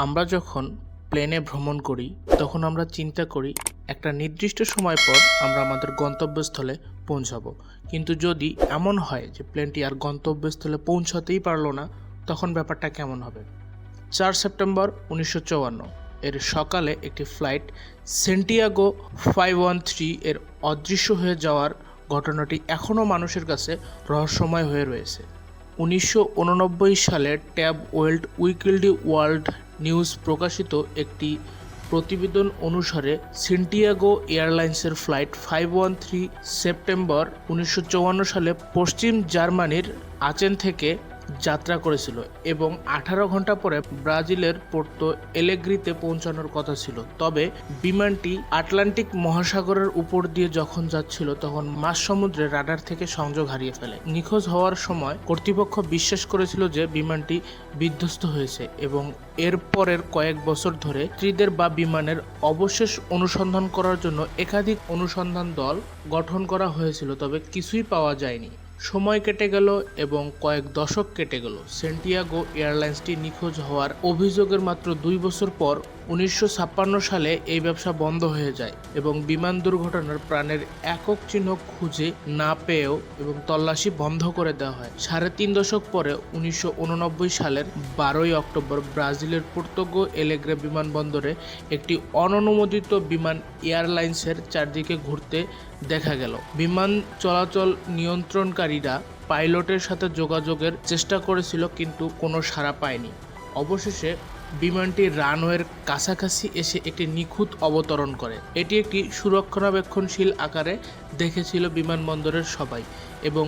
আমরা যখন প্লেনে ভ্রমণ করি তখন আমরা চিন্তা করি একটা নির্দিষ্ট সময় পর আমরা আমাদের গন্তব্যস্থলে পৌঁছাবো। কিন্তু যদি এমন হয় যে প্লেনটি আর গন্তব্যস্থলে পৌঁছাতেই পারলো না, তখন ব্যাপারটা কেমন হবে? 4 সেপ্টেম্বর 1954 এর সকালে একটি ফ্লাইট সেন্টিয়াগো 513 এর অদৃশ্য হয়ে যাওয়ার ঘটনাটি এখনও মানুষের কাছে রহস্যময় হয়ে রয়েছে। 1989 সালে ট্যাব ওয়েল্ড উইকেন্ডি ওয়ার্ল্ড নিউজ প্রকাশিত একটি প্রতিবেদন অনুসারে সেন্টিয়াগো এয়ারলাইন্সের ফ্লাইট 513 সেপ্টেম্বর 1954 সালে পশ্চিম জার্মানির আচেন থেকে যাত্রা করেছিল এবং 18 ঘন্টা পরে ব্রাজিলের পোর্তো এলেগ্রিতে পৌঁছানোর কথা ছিল। তবে বিমানটি আটলান্টিক মহাসাগরের উপর দিয়ে যখন যাচ্ছিল তখন মাঝ সমুদ্রে রাডার থেকে সংযোগ হারিয়ে ফেলে। নিখোঁজ হওয়ার সময় কর্তৃপক্ষ বিশ্বাস করেছিল যে বিমানটি বিধ্বস্ত হয়েছে এবং এর পরের কয়েক বছর ধরে যাত্রীদের বা বিমানের অবশেষ অনুসন্ধান করার জন্য একাধিক অনুসন্ধান দল গঠন করা হয়েছিল, তবে কিছুই পাওয়া যায়নি। সময় কেটে গেল এবং কয়েক দশক কেটে গেল। সেন্টিয়াগো এয়ারলাইন্সটি নিখোঁজ হওয়ার অভিযোগের মাত্র 2 বছর পর 1956 সালে এই ব্যবসা বন্ধ হয়ে যায় এবং বিমান দুর্ঘটনার প্রাণের একক চিহ্ন খুঁজে না পেয়েও এবং তল্লাশি বন্ধ করে দেওয়া হয়। 3.5 দশক পরে 1989 সালের 12 অক্টোবর ব্রাজিলের পোর্তো এলেগ্রে বিমানবন্দরে একটি অননুমোদিত বিমান এয়ারলাইন্সের চারদিকে ঘুরতে দেখা গেল। বিমান চলাচল নিয়ন্ত্রণকারীরা পাইলটের সাথে যোগাযোগের চেষ্টা করেছিল কিন্তু কোনো সাড়া পায়নি। অবশেষে বিমানটি রানওয়ের কাছাকাছি এসে একটি নিখুঁত অবতরণ করে। এটি একটি সুরক্ষণাবেক্ষণশীল আকারে দেখেছিল বিমানবন্দরের সবাই এবং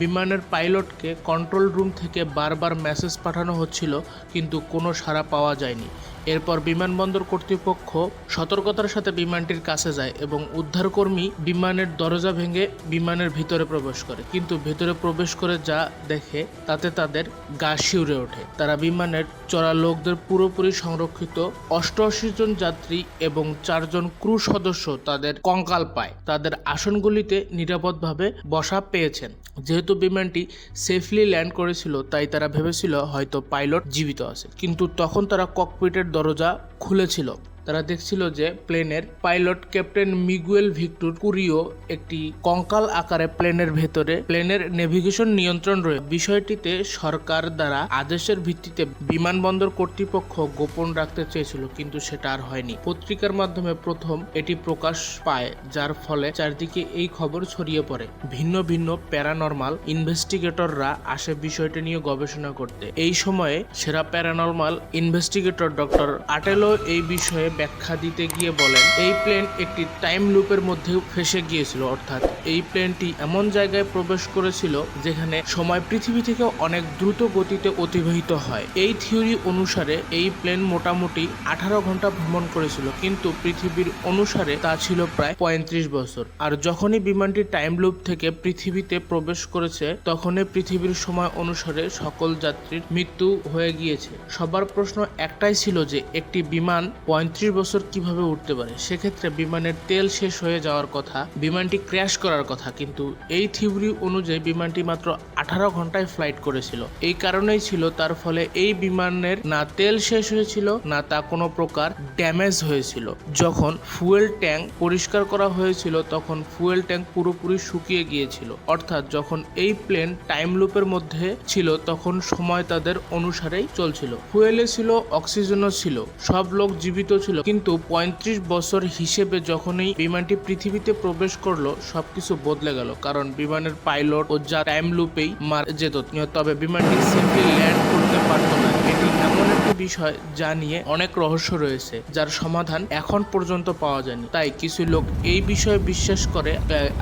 বিমানের পাইলটকে কন্ট্রোল রুম থেকে বারবার মেসেজ পাঠানো হচ্ছিল কিন্তু কোনো সাড়া পাওয়া যায়নি। এরপর বিমানবন্দর কর্তৃপক্ষ সতর্কতার সাথে বিমানটির কাছে যায় এবং উদ্ধারকর্মী বিমানের দরজা ভেঙে বিমানের ভিতরে প্রবেশ করে, কিন্তু ভেতরে প্রবেশ করে যা দেখে তাতে তাদের গা শিউরে ওঠে। তারা বিমানের চড়া লোকদের পুরোপুরি সংরক্ষিত 88 জন যাত্রী এবং 4 জন ক্রু সদস্য তাদের কঙ্কাল পায়। তাদের আসনগুলিতে নিরাপদভাবে বসা পেয়েছেন। যেহেতু বিমানটি সেফলি ল্যান্ড করেছিল তাই তারা ভেবেছিল হয়তো পাইলট জীবিত আছে, কিন্তু তখন তারা ককপিটের দরজা খুলেছিল। তারা দেখছিল যে প্লেনের পাইলট ক্যাপ্টেন মিগুয়েল ভিক্টর কুরিও একটি কঙ্কাল আকারে প্লেনের ভেতরে প্লেনের নেভিগেশন নিয়ন্ত্রণ রয়েছে। বিষয়টিতে সরকার দ্বারা আদেশের ভিত্তিতে বিমানবন্দর কর্তৃপক্ষ গোপন রাখতে চেয়েছিল, কিন্তু সেটা আর হয়নি। পত্রিকার মাধ্যমে প্রথম এটি প্রকাশ পায়, যার ফলে চারদিকে এই খবর ছড়িয়ে পড়ে। ভিন্ন ভিন্ন প্যারানরমাল ইনভেস্টিগেটররা আসে বিষয়টি নিয়ে গবেষণা করতে। এই সময়ে সেরা প্যারানরমাল ইনভেস্টিগেটর ডক্টর আটেলো এই বিষয়ে ব্যাখ্যা দিতে গিয়ে বলেন, এই প্লেন একটি টাইম লুপের মধ্যে ফেসে গিয়েছিল, অর্থাৎ এই প্লেনটি এমন জায়গায় প্রবেশ করেছিল যেখানে সময় পৃথিবী থেকে অনেক দ্রুত গতিতে অতিবাহিত হয়। এই থিওরি অনুসারে এই প্লেন মোটামুটি 18 ঘন্টা ভ্রমণ করেছিল, কিন্তু পৃথিবীর অনুসারে তা ছিল প্রায় 35 বছর। আর যখনই বিমানটি টাইম লুপ থেকে পৃথিবীতে প্রবেশ করেছে তখনই পৃথিবীর সময় অনুসারে সকল যাত্রীর মৃত্যু হয়ে গিয়েছে। সবার প্রশ্ন একটাই ছিল যে একটি বিমান 35 বছর কিভাবে উঠতে পারে? সেক্ষেত্রে বিমানের তেল শেষ হয়ে যাওয়ার কথা, বিমানটি ক্র্যাশ করার কথা, কিন্তু এই থিওরি অনুযায়ী বিমানটি মাত্র 18 ঘন্টায় ফ্লাইট করেছিল। এই কারণেই ছিল তার ফলে এই বিমানের না তেল শেষ হয়েছিল না তা কোনো প্রকার ড্যামেজ হয়েছিল। যখন ফুয়েল ট্যাঙ্ক পরিষ্কার করা হয়েছিল তখন ফুয়েল ট্যাঙ্ক পুরোপুরি শুকিয়ে গিয়েছিল, অর্থাৎ যখন এই প্লেন টাইম লুপের মধ্যে ছিল তখন সময় তাদের অনুসারেই চলছিল। ফুয়েলে ছিল, অক্সিজেনও ছিল, সব লোক জীবিত ছিল, কিন্তু 35 বছর হিসেবে যখনই বিমানটি পৃথিবীতে প্রবেশ করলো সবকিছু বদলে গেল, কারণ বিমানের পাইলট ও যা টাইম লুপেই মারা যেত, তবে বিমানটি সেফলি ল্যান্ড করতে পারত না। এটি এমন একটি বিষয় যা নিয়ে অনেক রহস্য রয়েছে, যার সমাধান এখন পর্যন্ত পাওয়া যায়নি। তাই কিছু লোক এই বিষয়ে বিশ্বাস করে,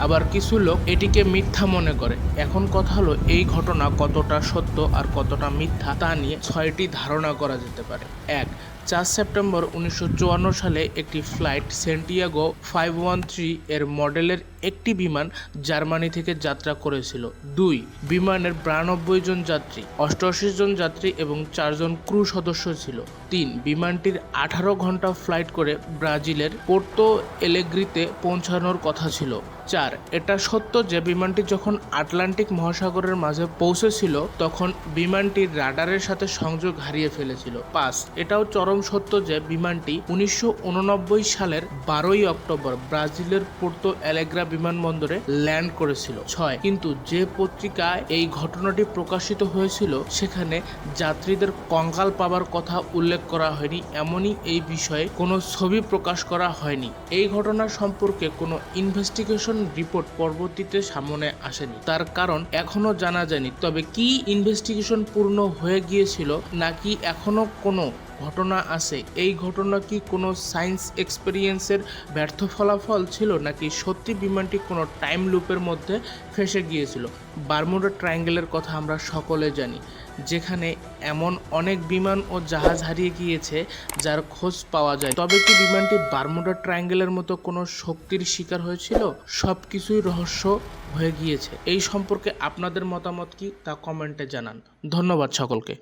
আবার কিছু লোক এটিকে মিথ্যা মনে করে। এখন কথা হলো এই ঘটনা কতটা সত্য আর কতটা মিথ্যা তা নিয়ে 6টি ধারণা করা যেতে পারে। 1. 4 সেপ্টেম্বর 1954 সালে একটি ফ্লাইট সেন্টিয়াগো 513 এর মডেলের একটি বিমান জার্মানি থেকে যাত্রা করেছিল। 2. বিমানের 92 জন যাত্রী, 88 জন যাত্রী এবং 4 জন ক্রু সদস্য ছিল। 3. বিমানটির 18 ঘন্টা ফ্লাইট করে ব্রাজিলের পোর্তো এলেগ্রিতে পৌঁছানোর কথা ছিল। 4. এটা সত্য যে বিমানটি যখন আটলান্টিক মহাসাগরের মাঝে পৌঁছেছিল তখন বিমানটির রাডারের সাথে সংযোগ হারিয়ে ফেলেছিল। 5. এটাও চরম সত্য যে বিমানটি 1989 সালের 12 অক্টোবর ব্রাজিলের পোর্তো অ্যালেগ্রা বিমানবন্দরে ল্যান্ড করেছিল। 6. কিন্তু যে পত্রিকায় এই ঘটনাটি প্রকাশিত হয়েছিল সেখানে যাত্রীদের কঙ্কাল পাবার কথা উল্লেখ করা হয়নি, এমনই এই বিষয়ে কোনো ছবি প্রকাশ করা হয়নি। এই ঘটনা সম্পর্কে কোনো ইনভেস্টিগেশন রিপোর্ট পরবর্তীতে সামনে আসেনি, তার কারণ এখনো জানা যায়নি। তবে কি ইনভেস্টিগেশন পূর্ণ হয়ে গিয়েছিল নাকি এখনো কোনো ঘটনা আছে, এই ঘটনা কি কোনো সায়েন্স এক্সপেরিয়েন্সের ব্যর্থ ফলাফল ছিল নাকি সত্যি বিমানটি কোনো টাইম লুপের মধ্যে ফেঁসে গিয়েছিল। বারমুডা ট্রায়াঙ্গেলের কথা আমরা সকলে জানি, যেখানে এমন অনেক বিমান ও জাহাজ হারিয়ে গিয়েছে যার খোঁজ পাওয়া যায়। তবে কি বিমানটি বারমুডা ট্রায়াঙ্গেলের মতো কোনো শক্তির শিকার হয়েছিল? সব কিছুই রহস্য হয়ে গিয়েছে। এই সম্পর্কে আপনাদের মতামত কি তা কমেন্টে জানান। ধন্যবাদ সকলকে।